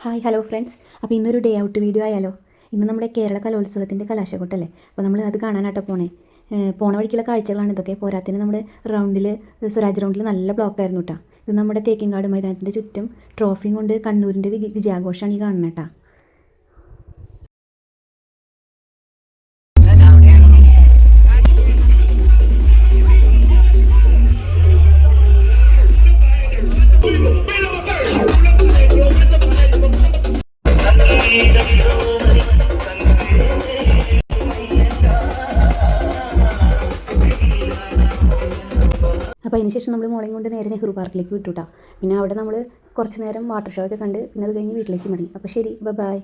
Hi hello friends. അപ്പോൾ ഇന്നൊരു day out video ആയാലോ. ഇന്ന് നമ്മുടെ കേരള കലോത്സവത്തിൻ്റെ കലാശക്കൊട്ടല്ലേ. അപ്പോൾ നമ്മൾ അത് കാണാനായിട്ട് പോണ വഴിക്കുള്ള കാഴ്ചകളാണ് ഇതൊക്കെ. പോരാത്തിന് നമ്മുടെ സ്വരാജ് റൗണ്ടിൽ നല്ല ബ്ലോക്കായിരുന്നു കേട്ടോ. ഇത് നമ്മുടെ തേക്കിൻകാട് മൈതാനത്തിൻ്റെ ചുറ്റും ട്രോഫിയും കൊണ്ട് കണ്ണൂരിൻ്റെ വിജയാഘോഷമാണ് ഈ കാണുന്നത് കേട്ടോ. അപ്പോൾ അതിനുശേഷം നമ്മൾ മോളെയും കൊണ്ട് നേരെ നെഹ്റു പാർക്കിലേക്ക് വിട്ടുട്ടാ. പിന്നെ അവിടെ നമ്മൾ കുറച്ച് നേരം വാട്ടർ ഷോ ഒക്കെ കണ്ട് പിന്നെ അത് കഴിഞ്ഞ് വീട്ടിലേക്ക് മതി. അപ്പോൾ ശരി, ബൈ.